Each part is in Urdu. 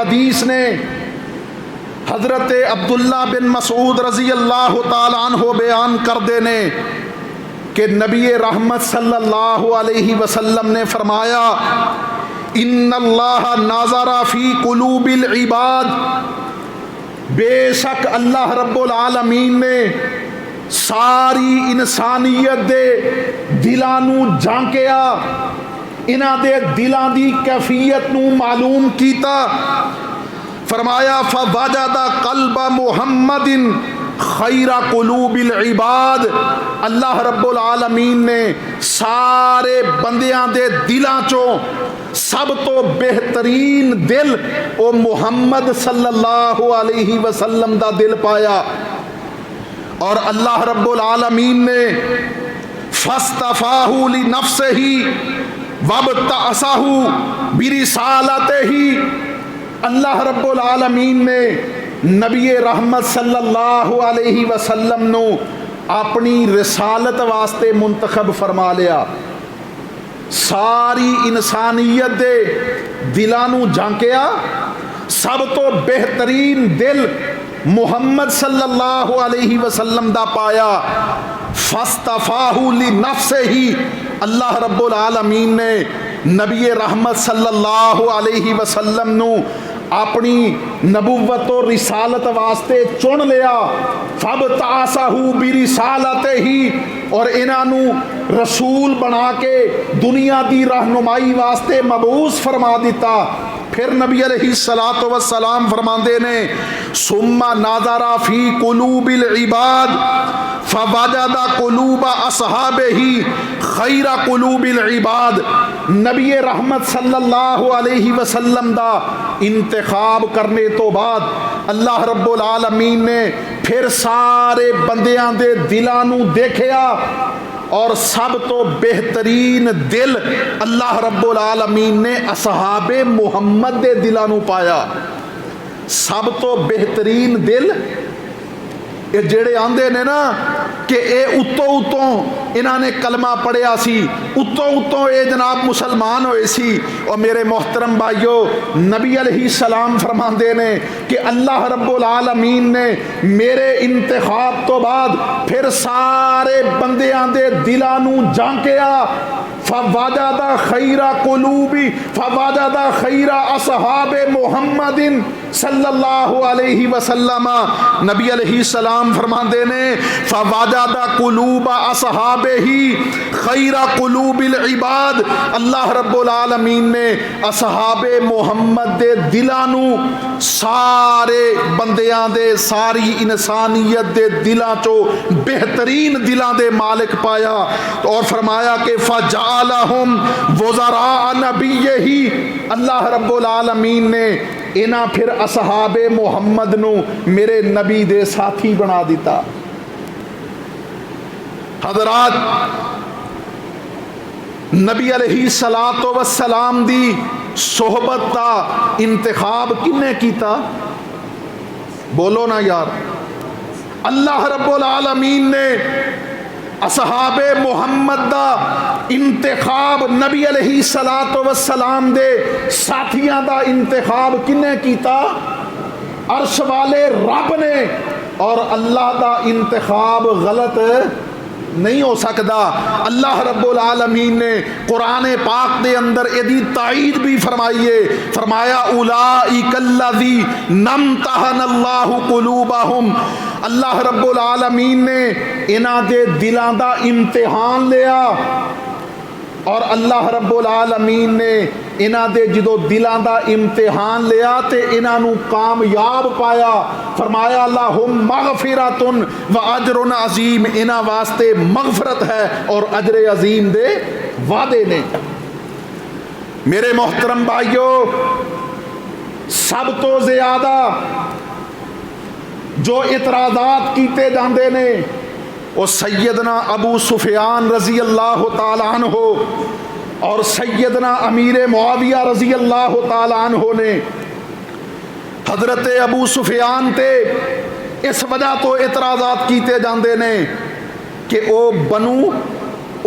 حدیث نے حضرت عبداللہ بن مسعود رضی اللہ تعالی عنہ بیان کر دینے کہ نبی رحمت صلی اللہ علیہ وسلم نے فرمایا ان اللہ ناظر فی قلوب العباد، بے شک اللہ رب العالمین نے ساری انسانیت دے دلاں نو جھانکیا، انہاں دے دلاں دی کیفیت نو معلوم کیتا۔ فرمایا فوجد قلب محمد خیر قلوب العباد، اللہ رب العالمین نے سارے بندیاں دے دلاں چوں سب تو بہترین دل او محمد صلی اللہ علیہ وسلم دا دل پایا، اور اللہ رب العالمین نے فاصطفاہ لنفسہ وابتعثہ برسالتہ، اللہ رب العالمین نے نبی رحمت صلی اللہ علیہ وسلم نو اپنی رسالت واسطے منتخب فرما لیا۔ ساری انسانیت دے دلاں نو جھانکیا، سب تو بہترین دل محمد صلی اللہ علیہ وسلم دا پایا۔ فاصطفاہ لنفسہ، اللہ رب العالمین نے نبی رحمت صلی اللہ علیہ وسلم نو اپنی نبوت و رسالت واسطے چن لیا۔ فابتعثہ برسالتہ، اور انہاں نو رسول بنا کے دنیا دی رہنمائی واسطے مبعوث فرما دیتا۔ پھر نبی علیہ الصلوۃ والسلام فرماندے نے ثم نظر فی قلوب العباد فوجد قلوب اصحابہ خیر قلوب العباد، نبی رحمت صلی اللہ علیہ وسلم دا انتخاب کرنے تو بعد اللہ رب العالمین نے پھر سارے بندیاں دے دلاں نو دیکھیا، اور سب تو بہترین دل اللہ رب العالمین نے اصحاب محمد دے دلاں نو پایا۔ سب تو بہترین دل یہ جڑے آندے نے نا کہ اے اتوں انہاں نے کلمہ پڑھیا سی، اتوں اے جناب مسلمان ہوئے سی، اور میرے محترم بھائیو نبی علیہ السلام فرماندے نے کہ اللہ رب العالمین نے میرے انتخاب تو بعد پھر سارے بندیاں دے دلاں نو جھانکیا۔ فوجد خیر قلوبی فوجد خیر اصحاب محمد صلی اللہ علیہ وسلم، نبی علیہ السلام فرماندے نے فوجد قلوب اصحابہ خیر قلوب العباد، اللہ رب العالمین نے اصحاب محمد دے دلاں نو سارے بندیاں دے ساری انسانیت دے دلاں چو بہترین دلاں دے مالک پایا، اور فرمایا کہ فجعلہم وزراء نبیہ، اللہ رب العالمین نے انہاں پھر اصحاب محمد نو میرے نبی دے ساتھی بنا دیتا۔ حضرات نبی علیہ الصلوۃ والسلام دی صحبت دا انتخاب کنے کیتا؟ بولو نا یار، اللہ رب العالمین نے اصحاب محمد دا انتخاب نبی علیہ الصلوۃ والسلام دے ساتھیاں دا انتخاب کنے کیتا؟ عرش والے رب نے، اور اللہ دا انتخاب غلط نہیں ہو سکتا۔ اللہ رب العالمین نے قرآن پاک دے اندر ایدی تائید بھی فرمائیے، فرمایا اولئک الذین امتحن اللہ قلوبہم، اللہ رب العالمین نے انہاں دے دلاں دا امتحان لیا، اور اللہ رب العالمین نے انہاں دے جدو دلاں دا امتحان لیا تے انہاں نو کامیاب پایا۔ فرمایا لہم مغفرۃ و اجر عظیم، انہاں واسطے مغفرت ہے اور اجر عظیم دے وعدے نے۔ میرے محترم بھائیو، سب تو زیادہ جو اعتراضات کیتے جاندے نے وہ سیدنا ابو سفیان رضی اللہ تعالی عنہ اور سیدنا امیر معاویہ رضی اللہ تعالی عنہ نے حضرت ابو سفیان تے اس وجہ تو اعتراضات کیتے جاندے نے کہ او بنو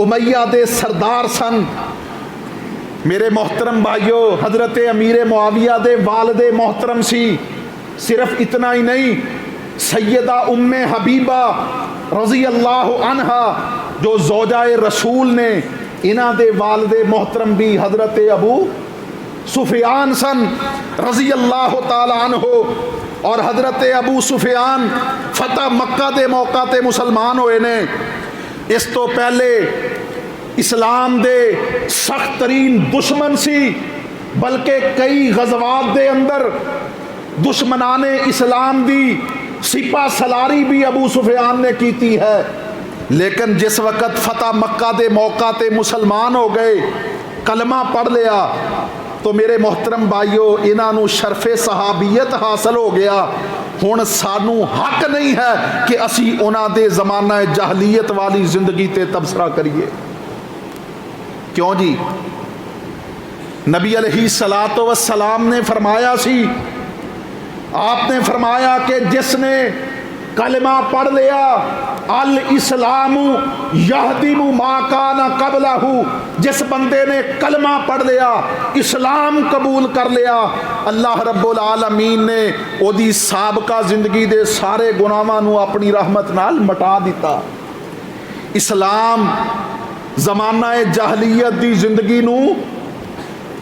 امیہ دے سردار سن، میرے محترم بھائیو، حضرت امیر معاویہ دے والد محترم سی، صرف اتنا ہی نہیں، سیدہ ام حبیبہ رضی اللہ عنہا جو زوجہ رسول نے، انہاں دے والد محترم بھی حضرت ابو سفیان سن رضی اللہ تعالی عنہ، اور حضرت ابو سفیان فتح مکہ دے موقع تے مسلمان ہوئے نے۔ اس تو پہلے اسلام دے سخت ترین دشمن سی، بلکہ کئی غزوات دے اندر دشمنان اسلام دی سپہ سلاری بھی ابو سفیان نے کیتی ہے، لیکن جس وقت فتح مکہ دے موقع تے مسلمان ہو گئے، کلمہ پڑھ لیا، تو میرے محترم بھائیو انہاں نو شرف صحابیت حاصل ہو گیا۔ ہن سانو حق نہیں ہے کہ اسی انہاں دے زمانہ جاہلیت والی زندگی تے تبصرہ کریے۔ کیوں جی؟ نبی علیہ الصلوۃ والسلام نے فرمایا سی، آپ نے فرمایا کہ جس نے کلمہ پڑھ لیا، الاسلام یہدم ما کان قبلہ، جس بندے نے کلمہ پڑھ لیا، اسلام قبول کر لیا، اللہ رب العالمین نے او دی سابقہ زندگی دے سارے گناہاں نو اپنی رحمت نال مٹا دیتا۔ اسلام زمانہ جاہلیت دی زندگی نو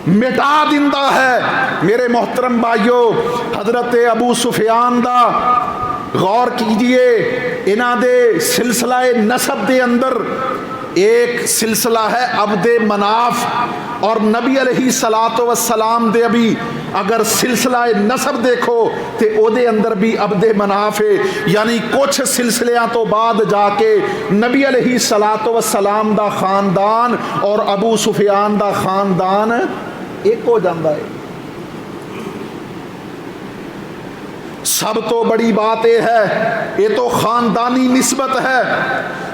مٹا دیندا ہے۔ میرے محترم بھائیو، حضرت ابو سفیان دا غور کیجئے، انہاں دے سلسلہ نسب دے اندر ایک سلسلہ ہے عبد مناف، اور نبی علیہ الصلوۃ والسلام دے ابھی اگر سلسلہ نسب دیکھو تے او دے اندر بھی عبد مناف ہے، یعنی کچھ سلسلیاں تو بعد جا کے نبی علیہ الصلوۃ والسلام دا خاندان اور ابو سفیان دا خاندان ایک ہو جاندہ ہے۔ سب تو بڑی بات یہ ہے، یہ تو خاندانی نسبت ہے،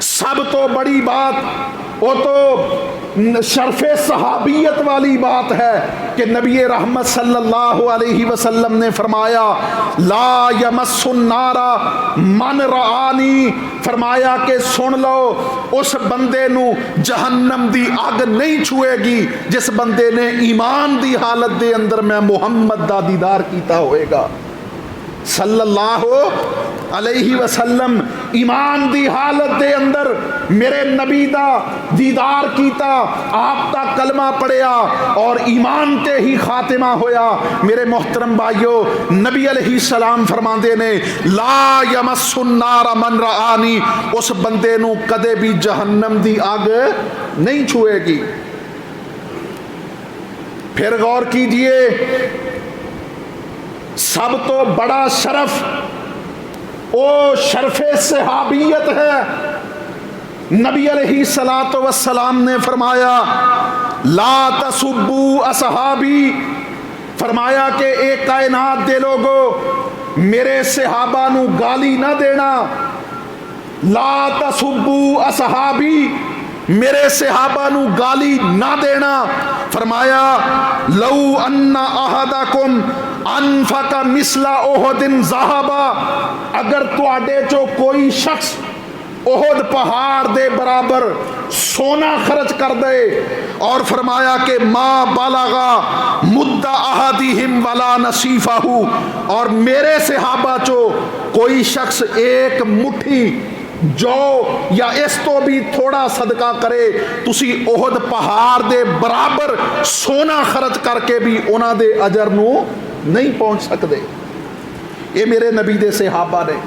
سب تو بڑی بات وہ تو شرف صحابیت والی بات ہے کہ نبی رحمت صلی اللہ علیہ وسلم نے فرمایا لا یمس النار من رآنی، فرمایا کہ سن لو اس بندے نو جہنم دی اگ نہیں چھوئے گی جس بندے نے ایمان دی حالت دے اندر میں محمد دا دیدار کیتا ہوئے گا صلی اللہ علیہ وسلم، ایمان دی حالت دے اندر میرے نبی دا دیدار کیتا، آپ دا کلمہ پڑھیا اور ایمان تے ہی خاتمہ ہویا۔ میرے محترم بھائیو، نبی علیہ السلام فرماندے نے لا یمس النار من رآنی، اس بندے نو کدے بھی جہنم دی آگ نہیں چھوئے گی۔ پھر غور کیجئے، سب تو بڑا شرف او شرف صحابیت ہے۔ نبی علیہ الصلوۃ والسلام نے فرمایا لا تسبوا اصحابی، فرمایا کہ اے کائنات دے لوگو میرے صحابہ نو گالی نہ دینا، لا تسبوا اصحابی، میرے صحابہ نو گالی نہ دینا۔ فرمایا لو ان احدکم انفق مثل احد ذهبا، اگر تواڈے چو کوئی شخص احد پہاڑ دے برابر سونا خرچ کر دے، اور فرمایا کہ ما بلغا مد احدہم ولا نصیفہ، اور میرے صحابہ چو کوئی شخص ایک مٹھی جو یا اس تو بھی تھوڑا صدقہ کرے، تسی احد پہاڑ دے برابر سونا خرچ کر کے بھی انہاں دے اجر نو نہیں پہنچ سکتے۔ یہ میرے نبی دے صحابہ نے۔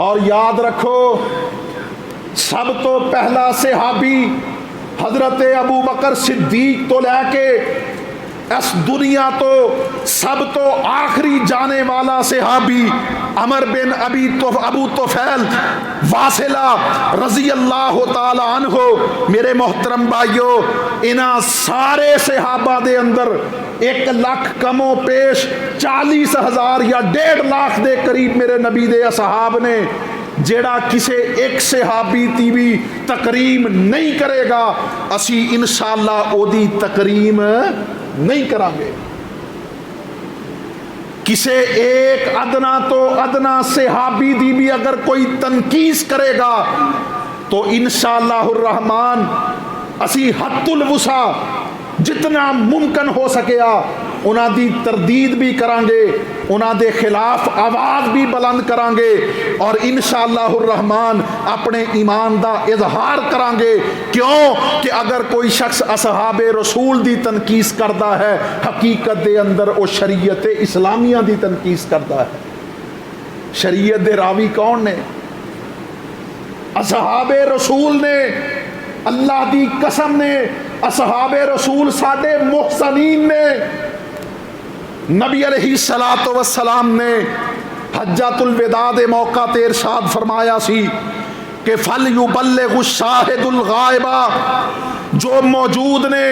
اور یاد رکھو، سب تو پہلا صحابی حضرت ابو بکر صدیق تو لے کے اس دنیا تو سب تو آخری جانے والا صحابی عمر بن ابو طفیل واصلہ رضی اللہ تعالی عنہ، میرے محترم بھائیو، انہاں سارے صحابہ دے اندر 1 لاکھ کم و پیش 40,000 یا 1.5 لاکھ دے قریب میرے نبی دے اصحاب نے، جیڑا کسے ایک صحابی تی بھی تکریم نہیں کرے گا، اسی انشاءاللہ او دی تکریم نہیں کرانگے۔ کسے ایک ادنا تو ادنا صحابی دی بھی اگر کوئی تنقیص کرے گا تو انشاءاللہ الرحمن اسی حد الوسع جتنا ممکن ہو سکیا انہاں دی تردید بھی کران گے، انہاں دے خلاف آواز بھی بلند کران گے، اور انشاءاللہ الرحمن اپنے ایمان دا اظہار کران گے۔ کیوں کہ اگر کوئی شخص اصحاب رسول دی تنقیص کردا ہے، حقیقت دے اندر او شریعت اسلامیہ دی تنقیص کردا ہے۔ شریعت دے راوی کون نے؟ اصحاب رسول نے۔ اللہ دی قسم نے اصحاب رسول ساڈے محسنین نے۔ نبی علیہ الصلوۃ والسلام نے حجۃ الوداع دے موقع تے ارشاد فرمایا سی کہ فَلْيُبَلِّغُ الشَّاهِدُ الْغَائِبَ، جو موجود نے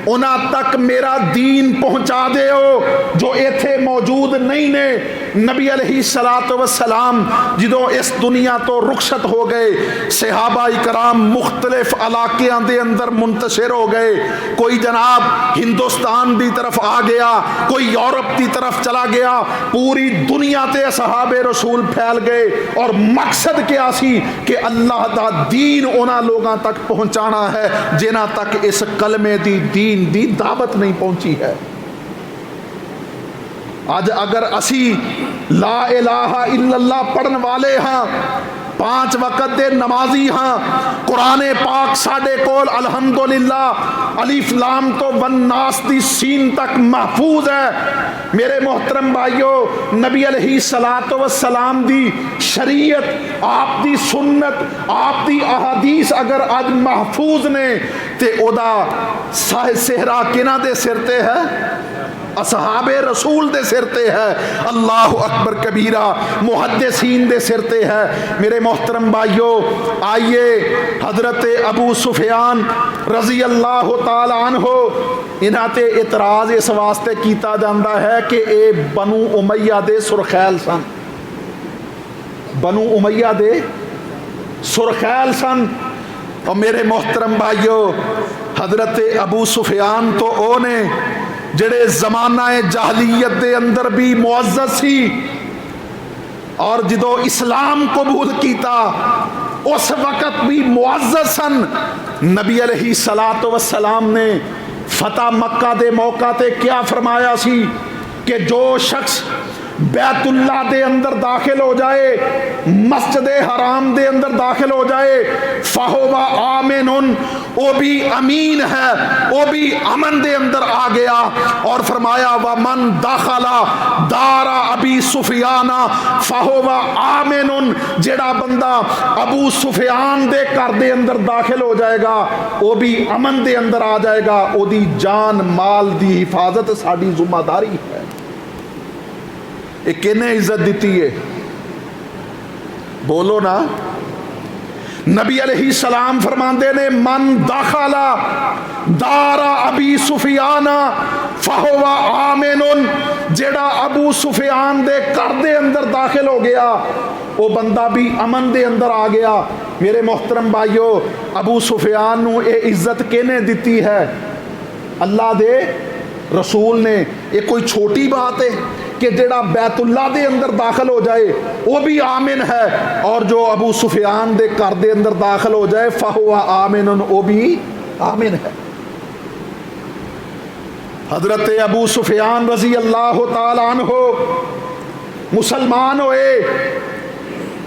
انہاں تک میرا دین پہنچا دے ہو جو ایتھے موجود نہیں نے۔ نبی علیہ الصلوۃ والسلام جدوں اس دنیا تو رخصت ہو گئے، صحابہ کرام مختلف علاقیاں دے اندر منتشر ہو گئے، کوئی جناب ہندوستان دی طرف آ گیا، کوئی یورپ دی طرف چلا گیا، پوری دنیا تے اصحاب رسول پھیل گئے، اور مقصد کیا سی کہ اللہ دا دین انہاں لوگاں تک پہنچانا ہے جنہاں تک اس کلمے دی دین دی دعوت نہیں پہنچی ہے۔ آج اگر اسی لا الہ الا اللہ پڑھن والے ہاں، 5 وقت دے نمازی ہاں، قرآن پاک ساڈے کول الحمدللہ الف لام تو والناس دی سین تک محفوظ ہے۔ میرے محترم بھائیو، نبی علیہ الصلوۃ والسلام دی شریعت، آپ دی سنت، آپ دی احادیث اگر آج محفوظ نے تے او دا صحرا کنہ دے سر تے ہے؟ اصحاب رسول دے سر تے ہے۔ اللہ اکبر کبیرہ محدثین دے سر تے ہے۔ میرے محترم بھائیو، آئیے حضرت ابو سفیان رضی اللہ تعالی عنہ انہاں تے اعتراض اس واسطے کیتا جاندہ ہے کہ اے بنو امیہ دے سرخیل سن، بنو امیہ دے سرخیل سن۔ اور میرے محترم بھائیو، حضرت ابو سفیان تو او نے جڑے زمانہ جاہلیت دے اندر بھی معزز سی، اور جدو اسلام قبول کیتا اس وقت بھی معزز سن۔ نبی علیہ الصلوۃ والسلام نے فتح مکہ دے موقع تے کیا فرمایا سی کہ جو شخص بیت اللہ دے اندر داخل ہو جائے، مسجد حرام دے اندر داخل ہو جائے، فَهُوَ آمِنٌ، وہ بھی امین ہے، وہ بھی امن دے اندر آ گیا۔ اور فرمایا وَمَنْ دَخَلَ دَارَ أَبِي سُفْيَانَ فَهُوَ آمِنٌ، جڑا بندہ ابو سفیان دے گھر دے اندر داخل ہو جائے گا وہ بھی امن دے اندر آ جائے گا۔ وہ دی جان مال دی حفاظت ساری ذمہ داری ہے۔ کنے عزت دیتی ہے؟ بولو نا۔ نبی علیہ السلام فرماندے نے من دخل دار ابی سفیان فہو آمن، جڑا ابو سفیان دے گھر دے اندر داخل ہو گیا وہ بندہ بھی امن دے اندر آ گیا۔ میرے محترم بھائیو، ابو سفیان نو اے عزت کنے دیتی ہے؟ اللہ دے رسول نے۔ یہ کوئی چھوٹی بات ہے کہ جڑا بیت اللہ دے اندر داخل ہو جائے وہ بھی آمن ہے، اور جو ابو سفیان دے گھر دے اندر داخل ہو جائے فہو آمن، وہ بھی آمن ہے۔ حضرت ابو سفیان رضی اللہ تعالی عنہ مسلمان ہوئے،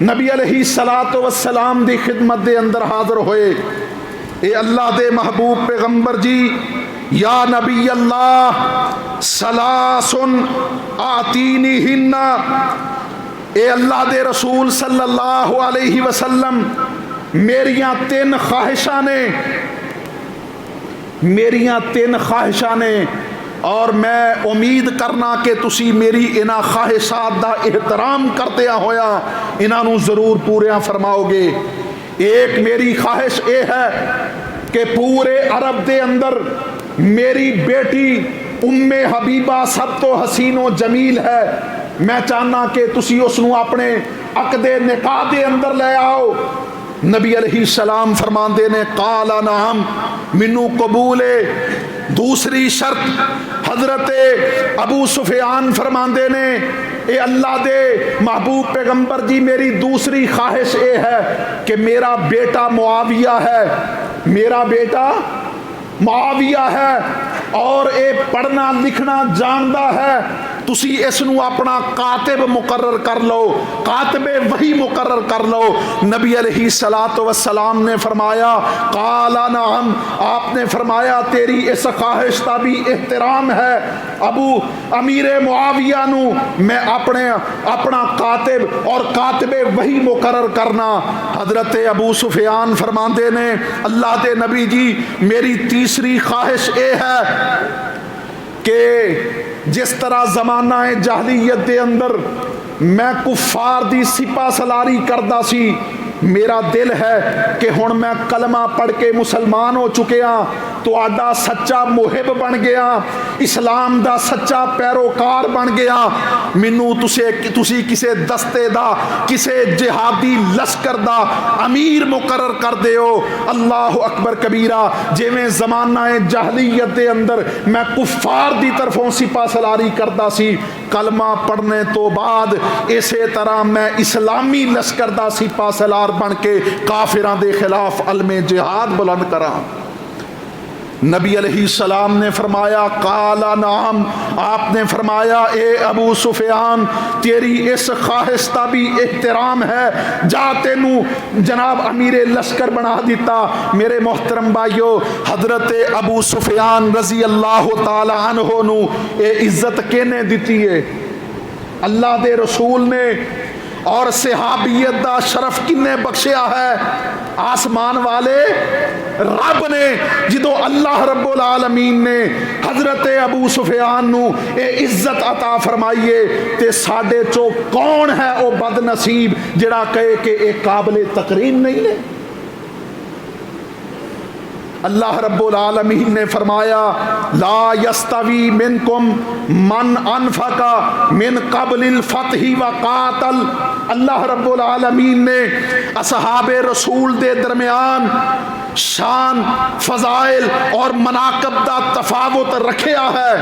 نبی علیہ الصلوۃ والسلام دی خدمت دے اندر حاضر ہوئے۔ اے اللہ دے محبوب پیغمبر جی، یا نبی اللہ ثلاث آتینیہن، اے اللہ دے رسول صلی اللہ علیہ وسلم میریاں 3 خواہشاں نے، میریاں 3 خواہشاں نے، اور میں امید کرنا کہ تسی میری انہاں خواہشات دا احترام کرتے ہویا انہاں نو ضرور پوریاں فرماؤ گے۔ ایک میری خواہش اے ہے کہ پورے عرب دے اندر میری بیٹی ام حبیبہ سب تو حسین و جمیل ہے، میں چاہنا کہ تسی اس نو اپنے عقد نکاح دے اندر لے آؤ۔ نبی علیہ السلام فرماندے نے قال نعم، منو قبول ہے۔ دوسری شرط حضرت ابو سفیان فرماندے نے اے اللہ دے محبوب پیغمبر جی، میری دوسری خواہش اے ہے کہ میرا بیٹا معاویہ ہے میرا بیٹا معاویہ ہے اور اے پڑھنا لکھنا جاندا ہے، تسی اس نو اپنا کاتب مقرر کر لو، کاتب وحی مقرر کر لو۔ نبی علیہ الصلوۃ والسلام نے فرمایا قال نعم، آپ نے فرمایا تیری اس خواہش کا بھی احترام ہے، ابو امیر معاویہ نو میں اپنا کاتب اور کاتب وحی مقرر کرنا۔ حضرت ابو سفیان فرماندے نے اللہ دے نبی جی میری تیسری خواہش اے ہے کہ جس طرح زمانہ جاہلیت دے اندر میں کفار دی سپہ سلاری کردا سی، میرا دل ہے کہ ہن میں کلمہ پڑھ کے مسلمان ہو چکیا، تو آڈا سچا محب بن گیا، اسلام دا سچا پیروکار بن گیا، مینوں تسی کسے دستے دا کسے جہادی لشکر دا امیر مقرر کر دیو۔ اللہ اکبر کبیرہ، جویں زمانہ جاہلیت دے اندر میں کفار دی طرفوں سپہ سلاری کردا سی، کلمہ پڑھنے تو بعد اسی طرح میں اسلامی لشکر دا سپہ سلار بن کے کافران دے خلاف علم جہاد بلند کراں۔ نبی علیہ السلام نے فرمایا قال نعم، آپ نے فرمایا اے ابو سفیان تیری اس خواہش کا بھی احترام ہے، جا تینوں جناب امیر لشکر بنا دیتا۔ میرے محترم بھائیو، حضرت ابو سفیان رضی اللہ تعالی عنہ نو اے عزت کینے دیتی ہے؟ اللہ دے رسول نے اور صحابیت دا شرف کنے بخشیا ہے؟ آسمان والے رب نے۔ جدو اللہ رب العالمین نے حضرت ابو سفیان نو اے عزت عطا فرمائیے تے ساڈے چو کون ہے او بد نصیب جڑا کہے کہ اے قابل تقریم نہیں ہے؟ اللہ رب العالمین نے فرمایا لا یستوی منکم من انفق من قبل الفتح وقاتل۔ اللہ رب العالمین نے اصحاب رسول دے درمیان شان، فضائل اور مناقب دا تفاوت رکھیا ہے،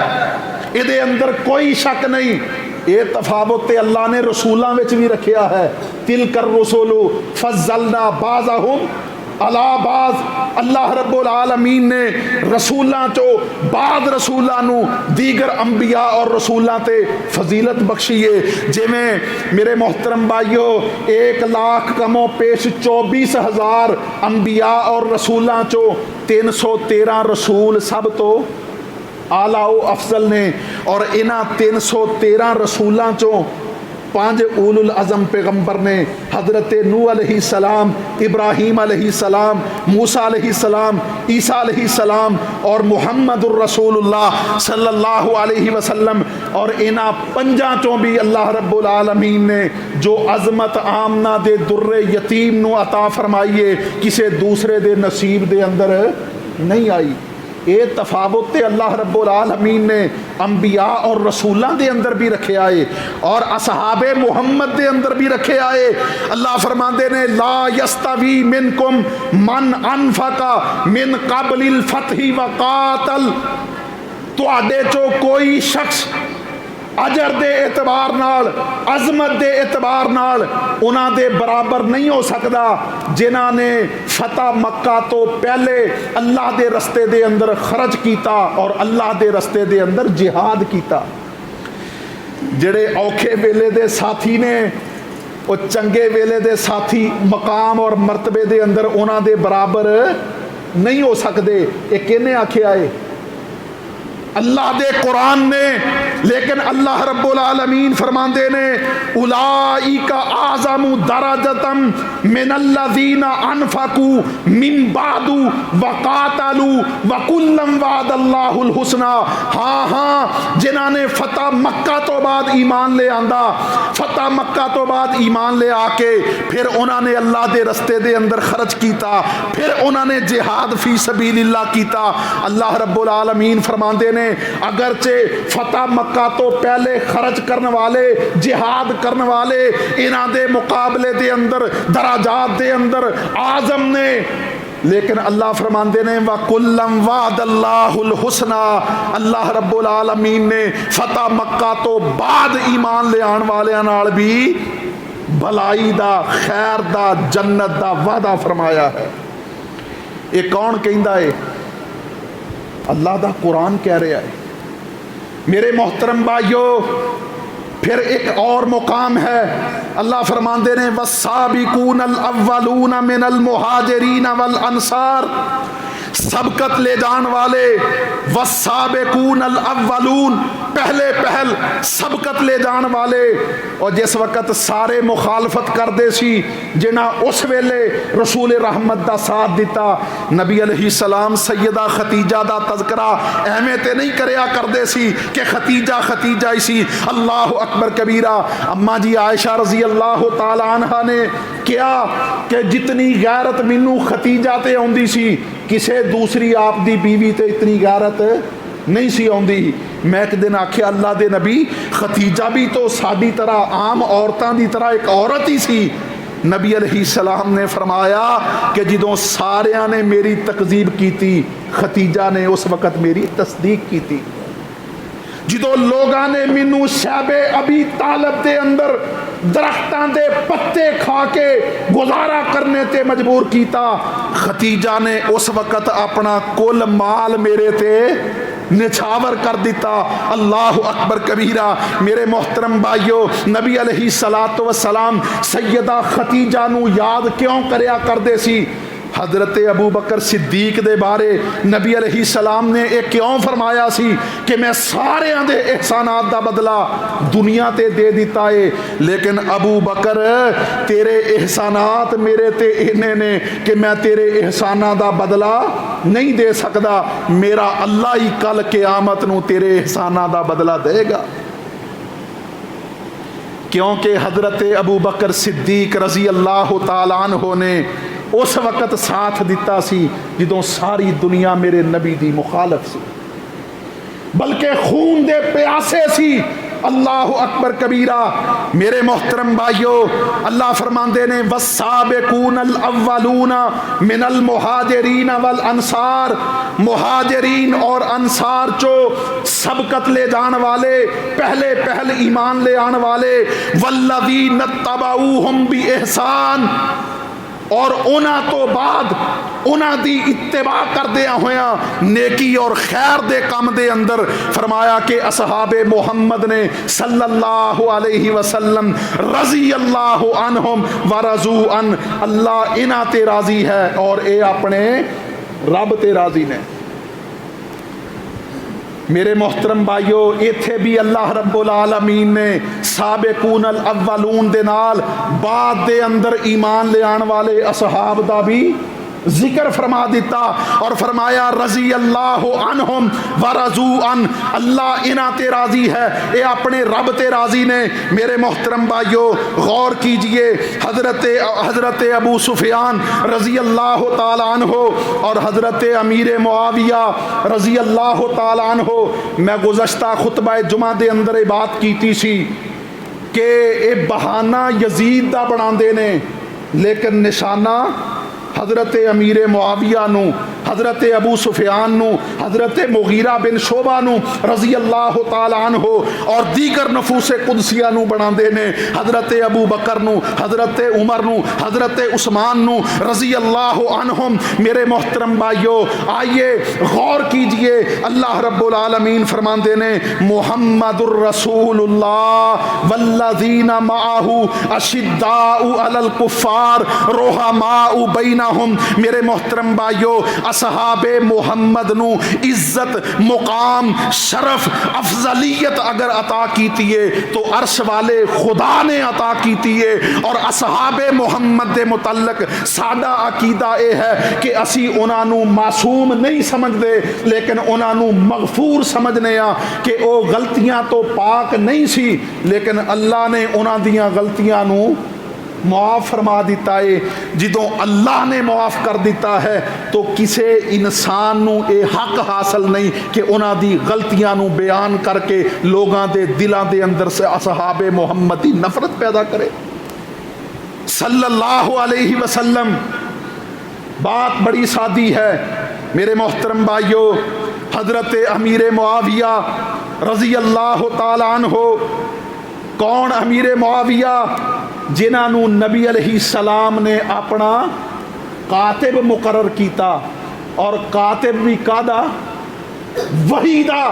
ادھے اندر کوئی شک نہیں۔ یہ تفاوت اللہ نے رسولاں وچ بھی رکھیا ہے، تلک الرسل فضلنا بعضهم علی بعض۔ اللہ رب العالمین نے رسولاں چو بعض رسولاں نو دیگر انبیاء اور رسولاں تے فضیلت بخشیے۔ جویں میرے محترم بھائیو 1,00,000 کمو پیش 24,000 انبیاء اور رسولاں چو 313 رسول سب تو اعلیٰ و افضل نے، اور انہاں 313 رسولاں چو 5 اولو العزم پیغمبر نے، حضرت نوح علیہ السلام، ابراہیم علیہ السلام، موسیٰ علیہ السلام، عیسیٰ علیہ السلام اور محمد الرسول اللہ صلی اللہ علیہ وسلم، اور انہاں 5 چوں بھی اللہ رب العالمین نے جو عظمت آمنہ دے در یتیم نو عطا فرمائیے کسے دوسرے دے نصیب دے اندر نہیں آئی۔ اے تفاوت اللہ رب العالمین نے انبیاء اور رسولاں دے اندر بھی رکھے آئے اور اصحاب محمد دے اندر بھی رکھے آئے۔ اللہ فرماندے نے لا یستوی منکم من انفق من قبل الفتح وقاتل، تو آڈے چو کوئی شخص اجر دے اعتبار نال، عظمت دے اعتبار نال انہاں دے برابر نہیں ہو سکدا جنہاں نے فتح مکہ تو پہلے اللہ دے رستے دے اندر خرچ کیتا اور اللہ دے رستے دے اندر جہاد کیتا۔ جڑے اوکھے ویلے دے ساتھی نے وہ چنگے ویلے دے ساتھی مقام اور مرتبے دے اندر انہاں دے برابر نہیں ہو سکدے۔ یہ کہنے آکھے آئے؟ اللہ دے قرآن نے، لیکن اللہ رب العالمین فرماندے نے اولئک اعظم درجۃ من الذین انفقوا من بعد وقاتلوا وکلا وعد اللہ الحسنی۔ ہاں جنہاں نے فتح مکہ تو بعد ایمان لے آندا، فتح مکہ تو بعد ایمان لے آ کے پھر انہاں نے اللہ دے رستے دے اندر خرچ کیتا، پھر انہاں نے جہاد فی سبیل اللہ کیتا۔ اللہ رب العالمین فرماندے نے اگرچہ فتح مکہ تو پہلے خرچ کرنے والے، جہاد کرنے والے انہاں دے مقابلے دے اندر درجات دے اندر اعظم نے، لیکن اللہ فرماندے نے وَكُلًّا وَعَدَ اللَّهُ الْحُسْنَى۔ اللہ رب العالمین نے فتح مکہ تو بعد ایمان لے آن والے نال بھی بھلائی دا، خیر دا، جنت دا وعدہ فرمایا ہے۔ یہ کون کہندا ہے؟ اللہ دا قرآن کہہ رہا ہے۔ میرے محترم بھائیو، پھر ایک اور مقام ہے، اللہ فرماندے نے والسابقون الاولون من المہاجرین والانصار، سبقت لے جان والے، والسابقون الاولون، پہلے پہل سبقت لے جان والے۔ اور جس وقت سارے مخالفت کردے سی، جنہاں اس ویلے رسول رحمت دا ساتھ دیتا، نبی علیہ السلام سیدہ ختیجہ دا تذکرہ ایویں تے نہیں کریا کردے سی کہ ختیجہ ختیجہ ہی سی۔ اللہ اکبر کبیرہ۔ اما جی عائشہ رضی اللہ تعالی عنہ نے کیا کہ جتنی غیرت مینوں ختیجہ تے آندی سی، کسے دوسری آپ دی بیوی تے اتنی غیرت نہیں سی آندی۔ میں ایک دن آکھیا اللہ دے نبی، ختیجہ بھی تو ساڈی طرح عام عورتاں دی طرح ایک عورت ہی سی۔ نبی علیہ السلام نے فرمایا کہ جدوں ساریاں نے میری تکذیب کیتی، ختیجہ نے اس وقت میری تصدیق کیتی۔ جدوں لوگاں نے مینوں شعب ابی طالب دے اندر درختاں دے پتے کھا کے گزارا کرنے تے مجبور کیتا، ختیجہ نے اس وقت اپنا کل مال میرے تے نچھاور کر دیتا۔ اللہ اکبر کبیرہ۔ میرے محترم بھائیو، نبی علیہ الصلوۃ والسلام سیدہ ختیجہ نو یاد کیوں کریا کردے سی؟ حضرت ابو بکر صدیق دے بارے نبی علیہ السلام نے ایک کیوں فرمایا سی کہ میں سارے دے احسانات دا بدلہ دنیا تے دے دیتا ہے، لیکن ابو بکر تیرے احسانات میرے تے اینے نے کہ میں تیرے احسانات دا بدلہ نہیں دے سکدا، میرا اللہ ہی کل قیامت نو تیرے احسانات دا بدلہ دے گا۔ کیونکہ حضرت ابو بکر صدیق رضی اللہ تعالیٰ عنہ نے اس وقت ساتھ دیتا سی جدوں ساری دنیا میرے نبی دی مخالف سی، بلکہ خون دے پیاسے سی۔ اللہ اکبر کبیرہ۔ میرے محترم بھائیو، اللہ فرماندے نے والسابقون الاولون من المہاجرین والانصار، مہاجرین اور انصار چو سبقت لے جان والے، پہلے پہل ایمان لے آن والے، والذین اتبعوہم بإحسان، اور انہاں تو بعد انہاں دی اتباع کردیا ہویا نیکی اور خیر دے کام دے اندر، فرمایا کہ اصحاب محمد نے صلی اللہ علیہ وسلم رضی اللہ عنہم ورضوا عنہ، اللہ انہاں تے راضی ہے اور اے اپنے رب تے راضی نے۔ میرے محترم بھائیو، ایتھے بھی اللہ رب العالمین نے سابقون الاولون دے نال بعد دے اندر ایمان لے آن والے اصحاب دا بھی ذکر فرما دیتا اور فرمایا رضی اللہ عنہم ورضوا عنہ، اللہ انہاں تے راضی ہے، اے اپنے رب تے راضی نے۔ میرے محترم بھائیو غور کیجئے، حضرت ابو سفیان رضی اللہ تعالی عنہ اور حضرت امیر معاویہ رضی اللہ تعالی عنہ، میں گزشتہ خطبہ جمعہ دے اندر بات کیتی سی کہ اے بہانہ یزید دا بناندے نے، لیکن نشانہ حضرت امیر معاویہ نو، حضرت ابو سفیان نو، حضرت مغیرہ بن شعبہ نو رضی اللہ تعالی عنہ اور دیگر نفوس قدسیہ نو بنا دے نے، حضرت ابو بکر نو، حضرت عمر نو، حضرت عثمان نو رضی اللہ عنہم۔ میرے محترم بھائیو آئیے غور کیجئے، اللہ رب العالمین فرمان دے نے محمد الرسول اللہ والذین معہ اشداء علی الکفار رحماء بینہم۔ میرے محترم بھائیو اصحاب محمد نو عزت، مقام، شرف، افضلیت اگر عطا کیتی ہے تو عرش والے خدا نے عطا کیتی ہے، اور اصحاب محمد دے متعلق سادہ عقیدہ اے ہے کہ اسی انہاں نو معصوم نہیں سمجھ دے، لیکن انہاں نو مغفور سمجھنے ہاں کہ او غلطیاں تو پاک نہیں سی، لیکن اللہ نے انہاں دیاں غلطیاں نو معاف فرما دیتا ہے۔ جدوں اللہ نے معاف کر دیتا ہے تو کسے انسان نو اے حق حاصل نہیں کہ انہاں دی غلطیاں نو بیان کر کے لوگاں دے دلاں دے اندر سے اصحاب محمد دی نفرت پیدا کرے۔ صلی اللہ علیہ وسلم بات بڑی سادی ہے میرے محترم بھائیو۔ حضرت امیر معاویہ رضی اللہ تعالی عنہ، کون امیر معاویہ؟ جنہاں نو نبی علیہ السلام نے اپنا کاتب مقرر کیتا، اور کاتب بھی کادا وحی دا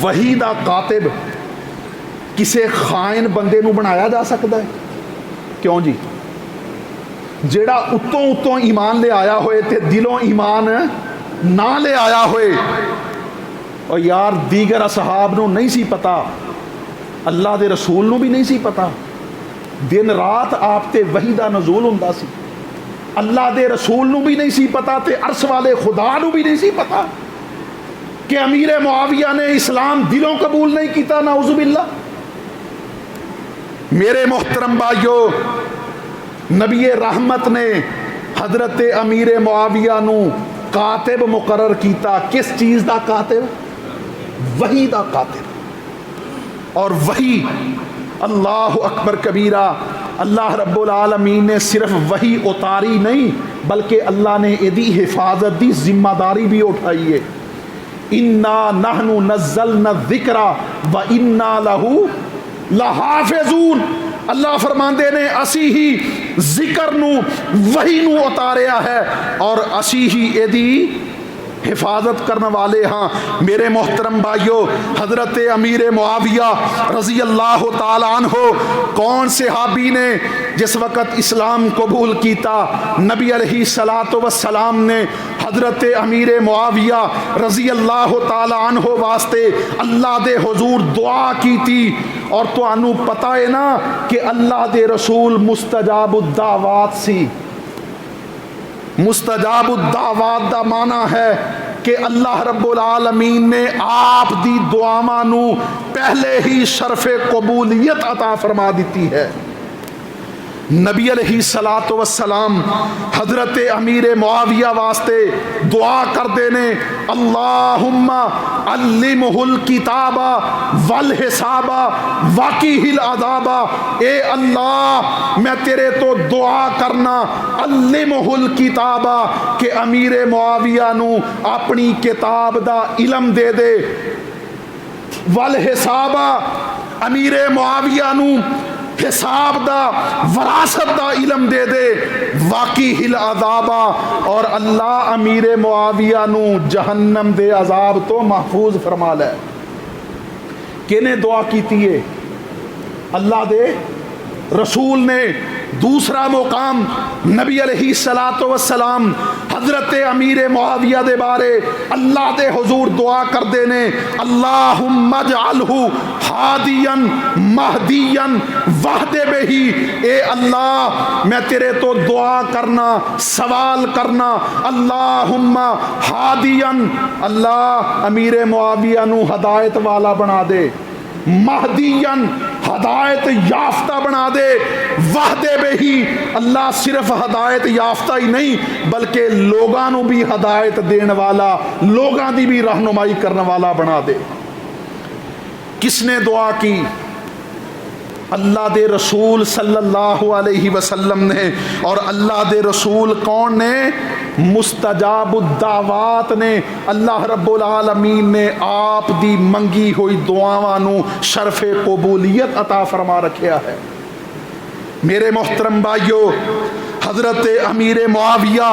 وحی دا کاتب کسے خائن بندے نو بنایا جا سکتا ہے؟ کیوں جی؟ جیڑا اتوں اتوں ایمان لے آیا ہوئے تے دلوں ایمان نہ لے آیا ہوئے، اور یار دیگر اصحاب نو نہیں سی پتا، اللہ دے رسول نو بھی نہیں سی پتا، دن رات آپ تے وحی دا نزول ہوندا سی، اللہ دے رسول نو بھی نہیں سی پتا تے عرش والے خدا نو بھی نہیں سی پتا کہ امیر معاویہ نے اسلام دلوں قبول نہیں کیتا، نعوذ باللہ۔ میرے محترم بھائیو، نبی رحمت نے حضرت امیر معاویہ نو کاتب مقرر کیتا، کس چیز دا کاتب؟ وحی دا کاتب۔ اور وحی، اللہ اکبر کبیرہ، اللہ رب العالمین نے صرف وحی اتاری نہیں بلکہ اللہ نے ایدی حفاظت دی ذمہ داری بھی اٹھائی ہے۔ انا نحن نزلنا الذکر و انا لہو لحافظون، اللہ فرماندے نے اسی ہی ذکر نو وحی نو اتاریا ہے اور اسی ہی ایدی حفاظت کرنے والے ہاں۔ میرے محترم بھائیو، حضرت امیر معاویہ رضی اللہ تعالی عنہ کون صحابی نے جس وقت اسلام قبول کیتا، نبی علیہ الصلوۃ والسلام نے حضرت امیر معاویہ رضی اللہ تعالی عنہ واسطے اللہ دے حضور دعا کی تھی، اور تو انو پتہ ہے نا کہ اللہ دے رسول مستجاب الدعوات سی۔ مستجاب الدعوات دا معنی ہے کہ اللہ رب العالمین نے آپ دی دعاواں نو پہلے ہی شرف قبولیت عطا فرما دیتی ہے۔ نبی علیہ الصلوۃ والسلام حضرت امیر معاویہ واسطے دعا کر دینے، اللہم علمہ الکتاب والحساب وقیہ العذاب، اے اللہ میں تیرے تو دعا کرنا، علمہ الکتاب کہ امیر معاویہ نو اپنی کتاب دا علم دے دے، والحساب امیر معاویہ نو حساب دا وراثت دا علم دے دے، واقعی العذاب اور اللہ امیر معاویہ نو جہنم دے عذاب تو محفوظ فرما لے۔ کنے دعا کیتی ہے؟ اللہ دے رسول نے۔ دوسرا مقام نبی علیہ الصلوۃ والسلام حضرت امیر معاویہ دے بارے اللہ دے حضور دعا کر دینے، اللہم اجعلہ ہادیا مہدیا واہد بہی، اے اللہ میں تیرے تو دعا کرنا، سوال کرنا، اللہم ہادیا، اللہ امیر معاویہ نو ہدایت والا بنا دے، مہدیا ہدایت یافتہ بنا دے، وحدے بہی اللہ صرف ہدایت یافتہ ہی نہیں بلکہ لوگاں نو بھی ہدایت دین والا، لوگاں دی بھی رہنمائی کرنے والا بنا دے۔ کس نے دعا کی؟ اللہ دے رسول صلی اللہ علیہ وسلم نے۔ اور اللہ دے رسول کون نے؟ مستجاب الدعوات نے۔ اللہ رب العالمین نے آپ دی منگی ہوئی دعاواں نو شرف قبولیت عطا فرما رکھیا ہے۔ میرے محترم بھائیو، حضرت امیر معاویہ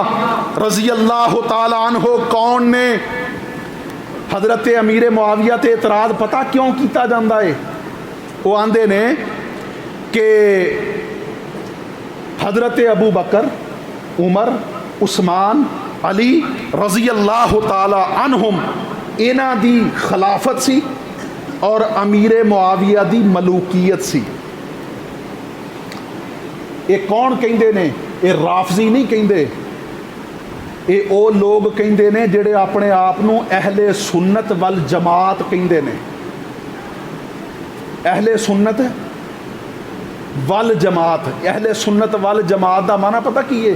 رضی اللہ تعالی عنہ کون نے؟ حضرت امیر معاویہ تے اعتراض پتہ کیوں کیتا جاندا ہے؟ وہ آندے نے کہ حضرت ابو بکر، عمر، عثمان، علی رضی اللہ تعالی عنہم انہاں دی خلافت سی اور امیر معاویہ دی ملوکیت سی۔ یہ کون کہندے نے؟ یہ رافضی نہیں کہندے، یہ او لوگ کہندے نے جڑے اپنے آپ نو اہل سنت والجماعت کہندے نے۔ اہل سنت والجماعت، اہل سنت والجماعت دا معنی پتہ کی ہے؟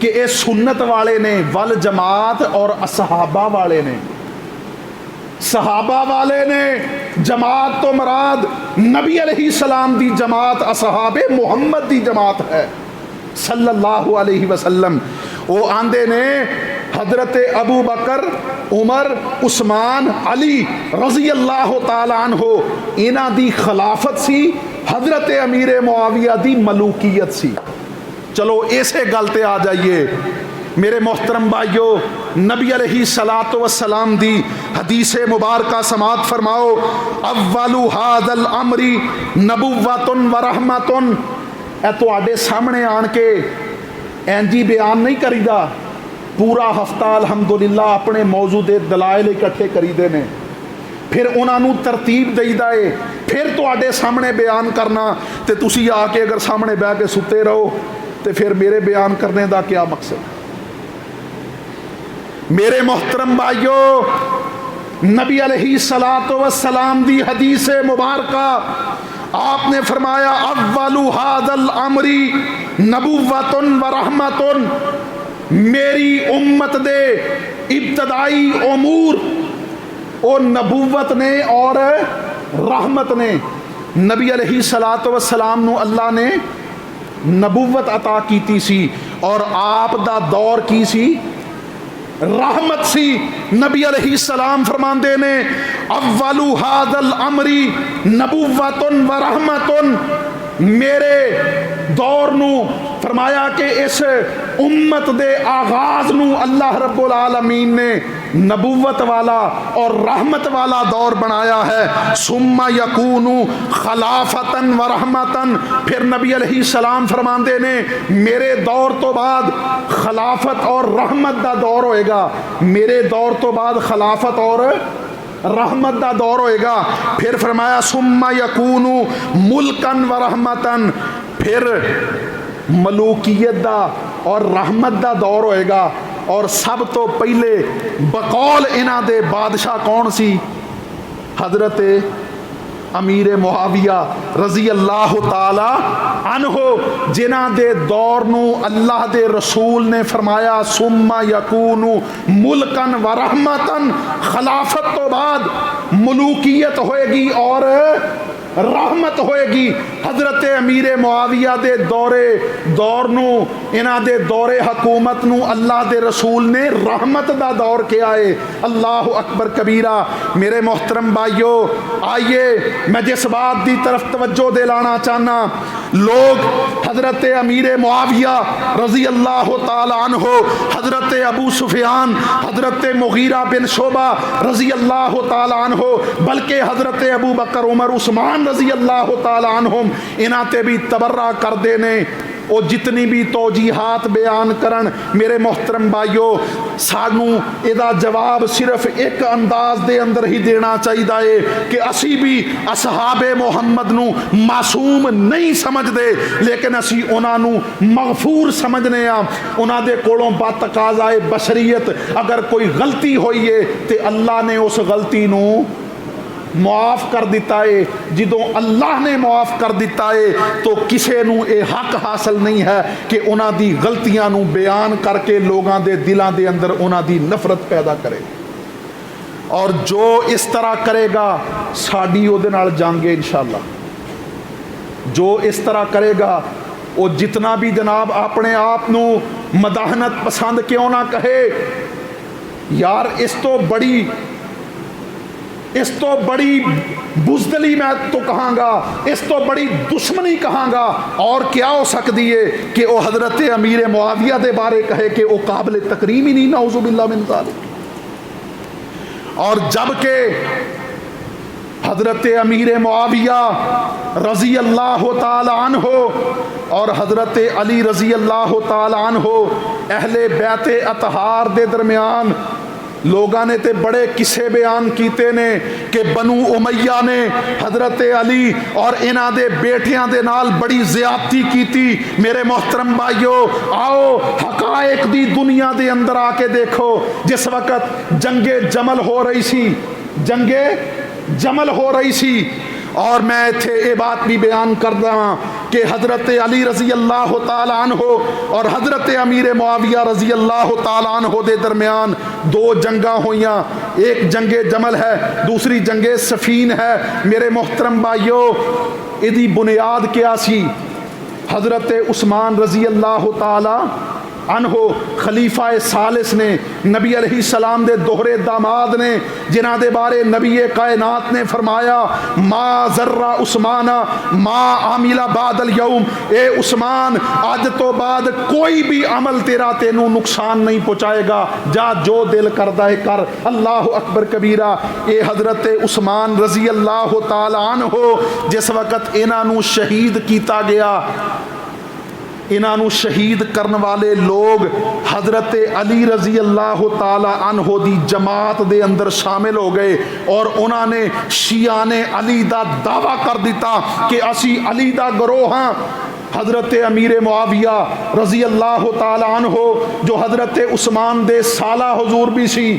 کہ اے سنت والے نے، والجماعت اور صحابہ والے نے۔ صحابہ والے نے، جماعت تو مراد نبی علیہ السلام دی جماعت، اصحاب محمد دی جماعت ہے صلی اللہ علیہ وسلم۔ وہ آندے نے حضرت ابو بکر، عمر، عثمان، علی رضی اللہ تعالی عنہ انہاں دی خلافت سی، حضرت امیر معاویہ دی ملوکیت سی۔ چلو ایسے گل تے آ جائیے میرے محترم بھائیو، نبی علیہ الصلوۃ والسلام دی حدیث مبارکہ سماعت فرماؤ، اول ھذا الامر نبوۃ و رحمۃ، اے تواڈے سامنے آن کے اینجی بیان نہیں کریدا، پورا ہفتہ الحمدللہ اپنے موضوع دے دلائل اکٹھے کریدے نے، پھر انہاں نو ترتیب دئیدا ہے، پھر تواڈے سامنے بیان کرنا، تے تسی آ کے اگر سامنے بیٹھ کے ستے رہو تے پھر میرے بیان کرنے دا کیا مقصد؟ میرے محترم بھائیو، نبی علیہ الصلوۃ والسلام دی حدیث مبارکہ آپ نے فرمایا اول ھذا الامر نبوۃ و رحمۃ، میری امت دے ابتدائی امور او نبوت نے اور رحمت نے۔ نبی علیہ الصلوۃ والسلام نو اللہ نے نبوت عطا کیتی سی اور آپ دا دور کی سی؟ رحمت سی۔ نبی علیہ السلام فرماندے نے اول ھذا الامر نبوۃ و رحمۃ، میرے دور نو فرمایا کہ اس امت دے آغاز نو اللہ رب العالمین نے نبوت والا اور رحمت والا دور بنایا ہے، ثم یکون خلافتا و رحمتا، پھر نبی علیہ السلام فرماندے نے میرے دور تو بعد خلافت اور رحمت دا دور ہوئے گا، میرے دور تو بعد خلافت اور رحمت دا دور ہوئے گا۔ پھر فرمایا ثم یکون ملکا و رحمتا، پھر ملوکیت دا اور رحمت دا دور ہوئے گا، اور سب تو پہلے بقول انہاں دے بادشاہ کون سی؟ حضرت امیر معاویہ رضی اللہ تعالی عنہ، جنہاں دے دور نو اللہ دے رسول نے فرمایا ثم یکون ملکا و رحمتا، خلافت تو بعد ملوکیت ہوئے گی اور رحمت ہوئے گی۔ حضرت امیر معاویہ دے دور نو انہاں دے دور حکومت نو اللہ دے رسول نے رحمت دا دور کیا ہے۔ اللہ اکبر کبیرہ۔ میرے محترم بھائیو، آئیے میں جس بات دی طرف توجہ دلانا چاہنا، لوگ حضرت امیر معاویہ رضی اللہ تعالی عنہ، حضرت ابو سفیان، حضرت مغیرہ بن شعبہ رضی اللہ تعالی عنہ، بلکہ حضرت ابو بکر عمر عثمان رضی اللہ تعالی عنہم، انہاں تے بھی تبرہ کر دینے، او جتنی بھی توجیحات بیان کرن، میرے محترم بھائیو سانو ادا جواب صرف ایک انداز دے اندر ہی دینا چاہیے کہ اسی بھی اصحاب محمد نو معصوم نہیں سمجھ دے، لیکن اسی انہاں نو مغفور سمجھنے ہاں، انہاں دے کولوں با تقاضائے بشریت اگر کوئی غلطی ہوئی ہے تے اللہ نے اس غلطی نو معاف کر دیتا ہے۔ جدوں اللہ نے معاف کر دیتا ہے تو کسے نو اے حق حاصل نہیں ہے کہ انہاں دی غلطیاں نو بیان کر کے لوگاں دے دلاں دے اندر انہاں دی نفرت پیدا کرے، اور جو اس طرح کرے گا ساڈی او دے نال جنگ ہے انشاءاللہ۔ جو اس طرح کرے گا وہ جتنا بھی جناب اپنے آپ نو مداحنت پسند کیوں نہ کہے، یار اس تو بڑی بزدلی میں تو کہاں گا، اس تو بڑی دشمنی کہاں گا اور کیا ہو سکتی ہے کہ وہ حضرت امیر معاویہ دے بارے کہے کہ وہ قابل تکریم ہی نہیں، نعوذ باللہ من ذالک۔ اور جبکہ حضرت امیر معاویہ رضی اللہ تعالی عنہ اور حضرت علی رضی اللہ تعالی عنہ اہل بیت اطہار دے درمیان لوگاں نے تے بڑے قصے بیان کیتے نے کہ بنو امیہ نے حضرت علی اور انہاں دے بیٹیاں دے نال بڑی زیادتی کیتی۔ میرے محترم بھائیو، آؤ حقائق دی دنیا دے اندر آ کے دیکھو، جس وقت جنگ جمل ہو رہی سی اور میں تھے یہ بات بھی بیان کر داں کہ حضرت علی رضی اللہ تعالی عنہ اور حضرت امیر معاویہ رضی اللہ تعالی عنہ دے درمیان دو جنگاں ہوئیاں، ایک جنگ جمل ہے، دوسری جنگ صفین ہے۔ میرے محترم بھائیو، ادی بنیاد کیا سی؟ حضرت عثمان رضی اللہ تعالی انہو خلیفہ ثالث نے نبی علیہ السلام دے دوہرے داماد نے جنہاں دے بارے نبی کائنات نے فرمایا ما ذرہ عثمان ما عامل بعد اليوم، اے عثمان آج تو بعد کوئی بھی عمل تیرا تینوں نقصان نہیں پہنچائے گا، جا جو دل کردہ ہے کر۔ اللہ اکبر کبیرہ۔ اے حضرت عثمان رضی اللہ تعالی عنہ جس وقت انہاں نو شہید کیتا گیا، انہاں نو شہید کرن والے لوگ حضرت علی رضی اللہ تعالی عنہ دی جماعت دے اندر شامل ہو گئے اور انہاں نے شیعان علی دا دعویٰ کر دیتا کہ اسی علی دا گروہ ہاں۔ حضرت امیر معاویہ رضی اللہ تعالی عنہ جو حضرت عثمان دے سالہ حضور بھی سی،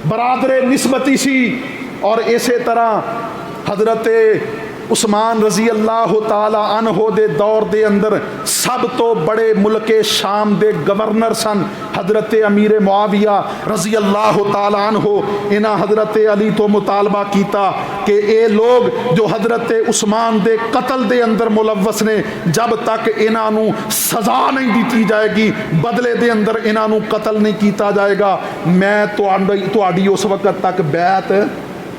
برادر نسبتی سی، اور اسی طرح حضرت عثمان رضی اللہ تعالی عنہ دے دور دے اندر سب تو بڑے ملک شام دے گورنر سن حضرت امیر معاویہ رضی اللہ تعالی عنہ۔ انہاں حضرت علی تو مطالبہ کیتا کہ اے لوگ جو حضرت عثمان دے قتل دے اندر ملوث نے، جب تک انہاں نو سزا نہیں دیتی جائے گی، بدلے دے اندر انہاں نو قتل نہیں کیتا جائے گا، میں تہاڈی اس وقت تک بیعت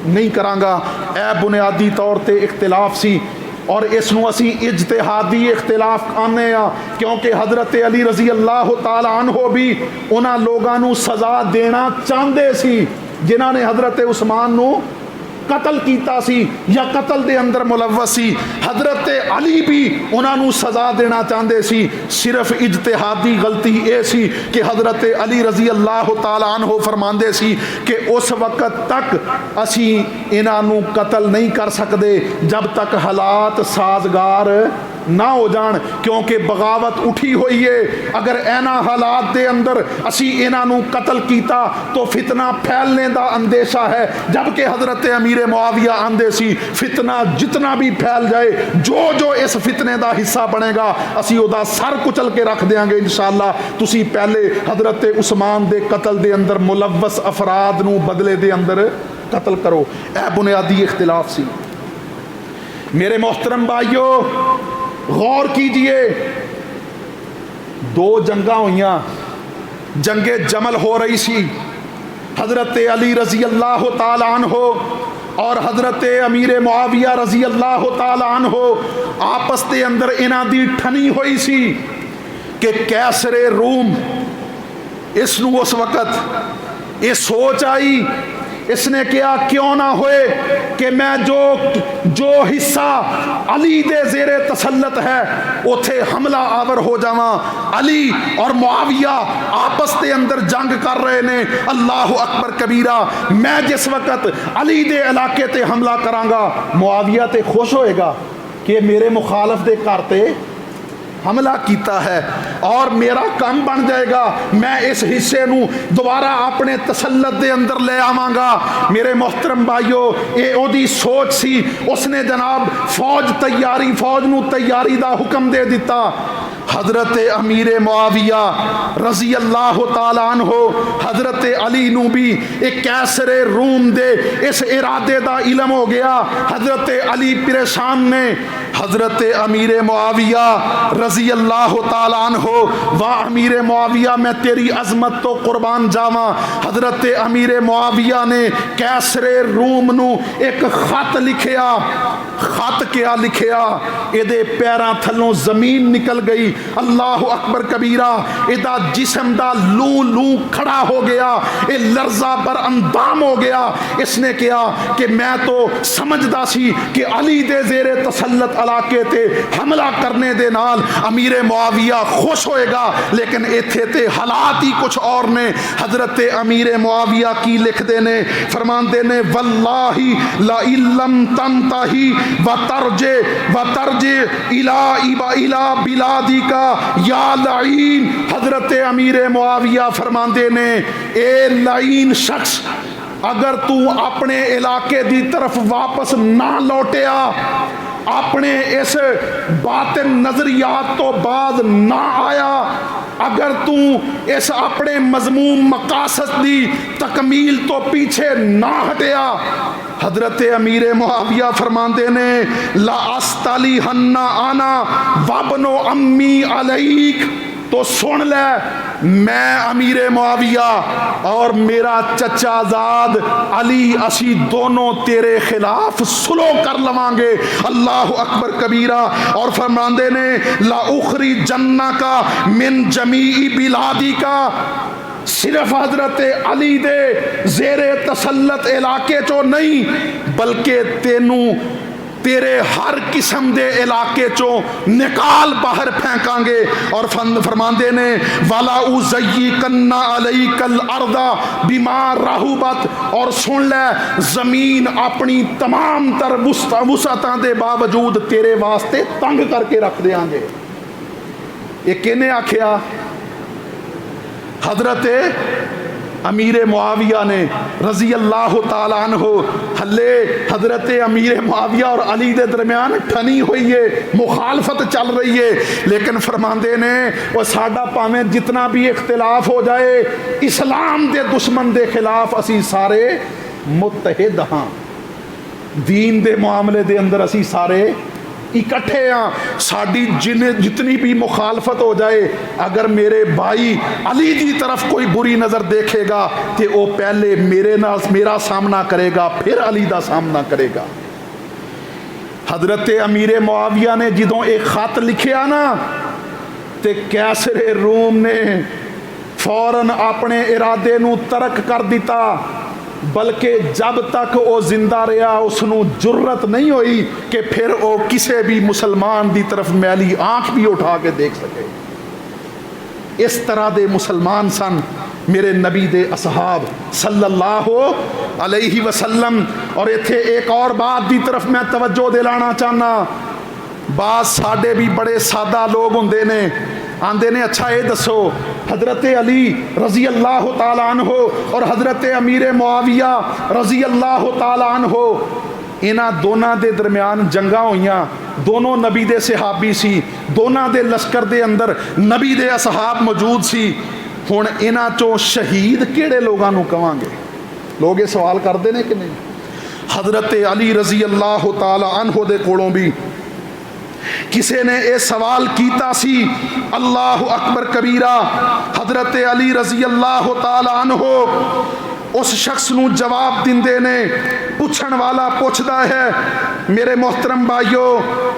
نہیں کرانگا۔ اے بنیادی طور تے اختلاف سی، اور اس نو اسی اجتہادی اختلاف آنے ہاں، کیونکہ حضرت علی رضی اللہ تعالی عنہ بھی انہاں لوگاں نو سزا دینا چاہندے سی جنہاں نے حضرت عثمان نو قتل کیتا سی یا قتل دے اندر ملوث سی، حضرت علی بھی انہاں نو سزا دینا چاہندے سی، صرف اجتہادی غلطی اے سی کہ حضرت علی رضی اللہ تعالی عنہ فرماندے سی کہ اس وقت تک اسی انہاں نو قتل نہیں کر سکدے جب تک حالات سازگار نہ ہو جان، کیونکہ بغاوت اٹھی ہوئی ہے، اگر اینا حالات دے اندر اسی انہاں نو قتل کیتا تو فتنہ پھیلنے دا اندیشہ ہے، جبکہ حضرت امیر معاویہ آندے سی فتنہ جتنا بھی پھیل جائے، جو اس فتنے دا حصہ بنے گا اسی او دا سر کچل کے رکھ دیاں گے انشاءاللہ۔ تسی پہلے حضرت عثمان دے قتل دے اندر ملوث افراد نو بدلے دے اندر قتل کرو۔ اے بنیادی اختلاف سی۔ میرے محترم بھائیو غور کیجئے، دو جنگاں ہوئیاں، جنگ جمل ہو رہی سی، حضرت علی رضی اللہ تعالی عنہ اور حضرت امیر معاویہ رضی اللہ تعالی عنہ آپس دے اندر انہاں دی ٹھنی ہوئی سی کہ کیسر روم اس نو اس وقت یہ سوچ آئی، اس نے کیا کیوں نہ ہوئے کہ میں جو حصہ علی دے زیر تسلط ہے اوتھے حملہ آور ہو جاواں۔ علی اور معاویہ آپس دے اندر جنگ کر رہے نے، اللہ اکبر کبیرہ، میں جس وقت علی دے علاقے تے حملہ کرانگا معاویہ تے خوش ہوئے گا کہ میرے مخالف دے گھر تے حملہ کیتا ہے اور میرا کام بن جائے گا، میں اس حصے نو دوبارہ اپنے تسلط دے اندر لے آواں گا۔ میرے محترم بھائیو اے او دی سوچ سی، اس نے جناب فوج نو تیاری دا حکم دے دیتا۔ حضرت امیر معاویہ رضی اللہ تعالی عنہ حضرت علی نو بھی ایک کیسر روم دے اس ارادے دا علم ہو گیا۔ حضرت علی پریشان نے، حضرت امیر معاویہ رضی اللہ تعالی عنہ، واہ امیر معاویہ میں تیری عظمت تو قربان جاواں۔ حضرت امیر معاویہ نے کیسر روم نو ایک خط لکھیا۔ خط کیا لکھیا؟ ایدے پیراں تھلوں زمین نکل گئی، اللہ اکبر کبیرہ، ایدہ جسم دا لوں کھڑا ہو گیا، اے لرزہ بر اندام ہو گیا۔ اس نے کیا کہ میں تو سمجھدا سی کہ علی دے زیر تسلط علاقے تے حملہ کرنے دے نال امیر معاویہ خوش ہوئے گا، لیکن ایتھے تے حالات ہی کچھ اور نے۔ حضرت امیر معاویہ کی لکھ دینے، فرمان دینے، واللہ لَإِلَّمْ تَنْتَحِ وَتَرْجِ إِلَى بِلَادِكَ یا لعین۔ حضرت امیر معاویہ فرمان دینے، اے لعین شخص، اگر تو اپنے علاقے دی طرف واپس نہ لوٹیا، اپنے اس باطن نظریات تو بعد نہ آیا، اگر تو اس اپنے مضمون مقاصد دی تکمیل تو پیچھے نہ ہٹیا، حضرت امیر معاویہ فرماندے نے، لَأَسْتَلِحَنَّ أَنَا وَابْنُ أَمِّي عَلَيْكَ، تو سن لے میں امیر معاویہ اور میرا چچا زاد علی اسی دونوں تیرے خلاف سلو کر لواں گے. اللہ اکبر کبیرہ. اور فرماندے نے لا اخری جنہ کا من جمیع بلادی کا، صرف حضرت علی دے زیر تسلط علاقے چو نہیں بلکہ تینوں تیرے ہر قسم دے علاقے چو نکال باہر پھینکاں گے. اور فرماندے نے وَلَا أُزَيِّقَنَّ عَلَيْكَ الْأَرْضَ بِمَا رَحُبَتْ، اور سن لے زمین اپنی تمام تر وسعتاں دے باوجود تیرے واسطے تنگ کر کے رکھ دیاں گے. یہ کہنے آکھیا؟ حضرت امیر معاویہ نے رضی اللہ تعالیٰ عنہ. ہلے حضرت امیر معاویہ اور علی دے درمیان ٹھنی ہوئی ہے، مخالفت چل رہی ہے، لیکن فرماندے نے وہ ساڈا پاویں جتنا بھی اختلاف ہو جائے اسلام دے دشمن دے خلاف اسی سارے متحد ہاں. دین دے معاملے دے اندر اسی سارے اکٹھے ہاں. ساڈی جتنی بھی مخالفت ہو جائے اگر میرے بھائی علی دی طرف کوئی بری نظر دیکھے گا کہ وہ پہلے میرا سامنا کرے گا پھر علی دا سامنا کرے گا. حضرت امیر معاویہ نے جدوں ایک خط لکھیا نا تے کیسر روم نے فوراً اپنے ارادے نو ترک کر دیتا، بلکہ جب تک وہ زندہ رہا اس نو جرت نہیں ہوئی کہ پھر وہ کسے بھی مسلمان دی طرف میلی آنکھ بھی اٹھا کے دیکھ سکے. اس طرح دے مسلمان سن میرے نبی دے اصحاب صلی اللہ علیہ وسلم. اور ایتھے ایک اور بات دی طرف میں توجہ دلانا چاہنا. بعض ساڈے بھی بڑے سادہ لوگ ہوندے نے، آندے نے اچھا یہ دسو حضرت علی رضی اللہ تعالیٰ عنہ اور حضرت امیر معاویہ رضی اللہ تعالیٰ عنہ انہاں دونوں دے درمیان جنگاں ہوئیاں، دونوں نبی دے صحابی سی، دونوں دے لشکر دے اندر نبی دے اصحاب موجود سی. ہن انہاں چوں شہید کیڑے لوگاں نو کہاں گے؟ لوگ یہ سوال کردے نے کہ نہیں؟ حضرت علی رضی اللہ تعالیٰ عنہ دے کولوں بھی کسے نے اے سوال کیتا سی. اللہ اکبر کبیرہ. حضرت علی رضی اللہ تعالی عنہ اس شخص نو جواب دیندے نے، پوچھن والا پوچھدا ہے میرے محترم بھائیو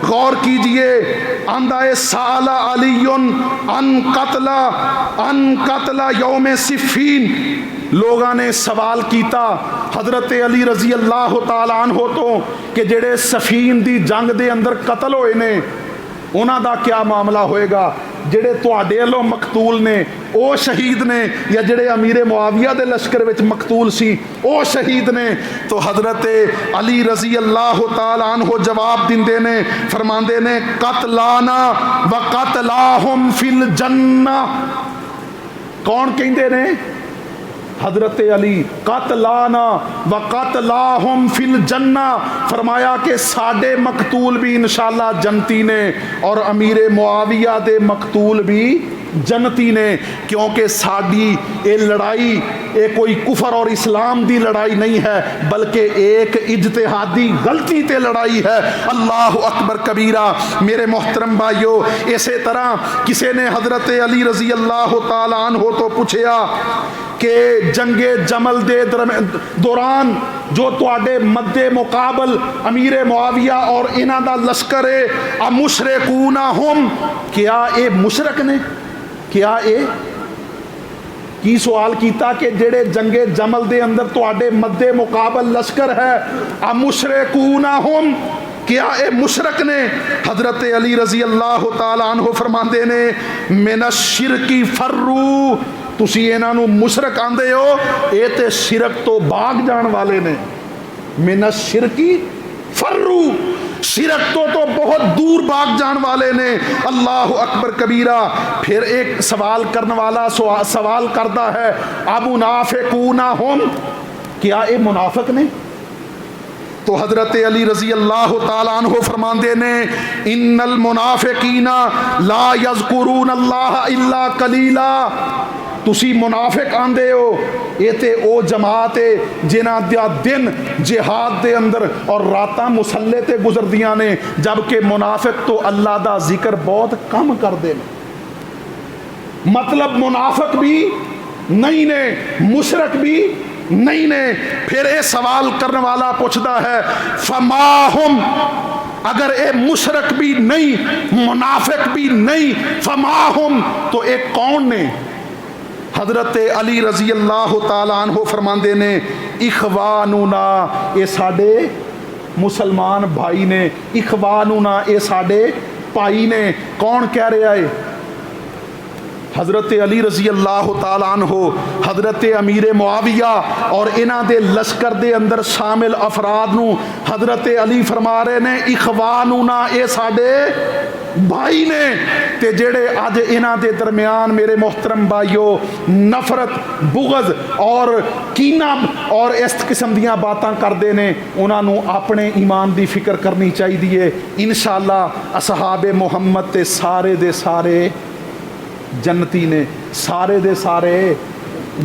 غور کیجئے. آندا ہے سال علی ان قتل یوم صفین. لوگاں نے سوال کیتا حضرت علی رضی اللہ تعالی عنہ تو کہ جڑے صفین دی جنگ دے اندر قتل ہوئے نے انہاں دا کیا معاملہ ہوئے گا؟ جڑے تواڈے والوں مقتول نے او شہید نے یا جڑے امیر معاویہ دے لشکر وچ مقتول سی او شہید نے؟ تو حضرت علی رضی اللہ تعالی عنہ جواب دیندے نے، فرماندے نے قتلانا و قتلاہم فی الجنہ. کون کہندے نے؟ حضرت علی قتلانا و قتلاہم فی الجنہ. فرمایا کہ ساڈے مقتول بھی انشاءاللہ جنتی نے اور امیر معاویہ دے مقتول بھی جنتی نے، کیونکہ ساڈی اے لڑائی اے کوئی کفر اور اسلام دی لڑائی نہیں ہے بلکہ ایک اجتہادی غلطی تے لڑائی ہے. اللہ اکبر کبیرہ. میرے محترم بھائیو اسی طرح کسی نے حضرت علی رضی اللہ تعالی عنہ تو پوچھیا کہ جنگ جمل دے دوران جو تواڈے مد مقابل امیر معاویہ اور انہاں دا لشکر ہے مشرکون ہم، کیا اے مشرک نے؟ کیا اے کی سوال کیتا کہ جڑے جنگ جمل دے اندر تواڈے مد مقابل لشکر ہے مشرکون ہم، کیا اے مشرک نے؟ حضرت علی رضی اللہ تعالی عنہ فرماندے نے من الشرک فرو. تسی انہاں نو مشرک آندے ہو، اے تے شرک تو بھاگ جان والے نے. من الشرک فرو، شرک تو بہت دور بھاگ جان والے نے. اللہ اکبر کبیرہ. پھر ایک سوال کرنے والا سوال کرتا ہے ابو منافقون ہم، کیا اے منافق نے؟ تو حضرت علی رضی اللہ تعالی عنہ فرماندے نے ان المنافقین لا یذکرون اللہ الا قلیلا. تسی منافق آندے ہو، یہ تے او جماعت ہے جنہاں دا دن جہاد دے اندر اور راتاں مسلح تے گزردیاں نے، جبکہ منافق تو اللہ دا ذکر بہت کم کر دے. مطلب منافق بھی نہیں نے، مشرک بھی نہیں نے۔ پھر اے سوال کرنے والا پوچھتا ہے فما ہم، اگر اے مشرک بھی نہیں منافق بھی نہیں فما ہم، تو اے کون نے؟ حضرت علی رضی اللہ تعالیٰ عنہ فرماندے نے اخواننا، اے ساڈے مسلمان بھائی نے، اخواننا اے ساڈے بھائی نے۔ کون کہہ رہا ہے؟ حضرت علی رضی اللہ تعالیٰ عنہ، حضرت امیر معاویہ اور انہاں دے لشکر دے اندر شامل افراد نو حضرت علی فرما رہے نے اخواننا اے ساڈے بھائی نے۔ تے جڑے اج انہاں دے درمیان میرے محترم بھائیو نفرت، بغض اور کینہ اور اس قسم دیاں باتاں کردے نے، انہاں نو اپنے ایمان دی فکر کرنی چاہیے۔ انشاءاللہ اصحاب محمد تے سارے دے سارے جنتی نے، سارے دے سارے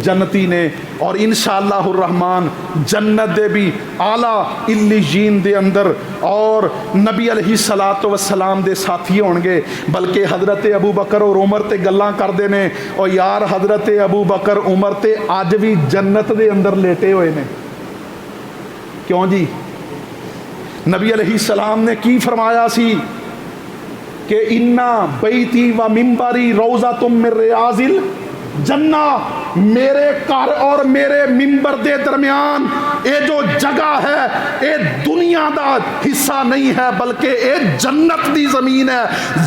جنتی نے، اور انشاءاللہ الرحمن جنت دے بھی اعلیٰ علیین دے اندر اور نبی علیہ الصلوۃ والسلام دے ساتھی ہون گے۔ بلکہ حضرت ابو بکر اور عمر تے گلاں کردے نے، اور یار حضرت ابو بکر عمر تے اج بھی جنت دے اندر لیٹے ہوئے نے۔ کیوں جی؟ نبی علیہ السلام نے کی فرمایا سی کہ انا بیتی و ممبری روضۃ من ریاض الجنہ، میرے گھر اور میرے ممبر دے درمیان اے جو جگہ ہے اے دنیا دا حصہ نہیں ہے بلکہ اے جنت دی زمین ہے،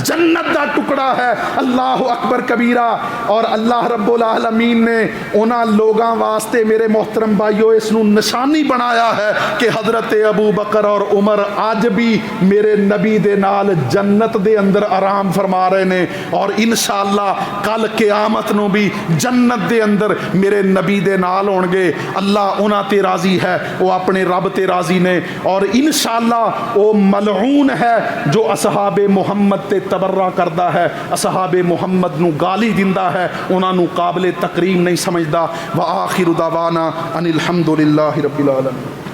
جنت دا ٹکڑا ہے۔ اللہ اکبر کبیرہ۔ اور اللہ رب العالمین نے انہاں لوگاں واسطے میرے محترم بھائیو اس نو نشانی بنایا ہے کہ حضرت ابو بکر اور عمر آج بھی میرے نبی دے نال جنت دے اندر آرام فرما رہے نے، اور انشاءاللہ کل قیامت نو بھی جنت دے اندر میرے نبی دے نال ہون گے۔ اللہ انہاں تے راضی ہے، وہ اپنے رب تے راضی نے، اور انشاءاللہ وہ ملعون ہے جو اصحاب محمد تے تبرہ کردا ہے، اصحاب محمد نو گالی دیندا ہے، انہاں نو قابل تکریم نہیں سمجھدا۔ وآخر دعوانا ان الحمد للہ رب العالمین۔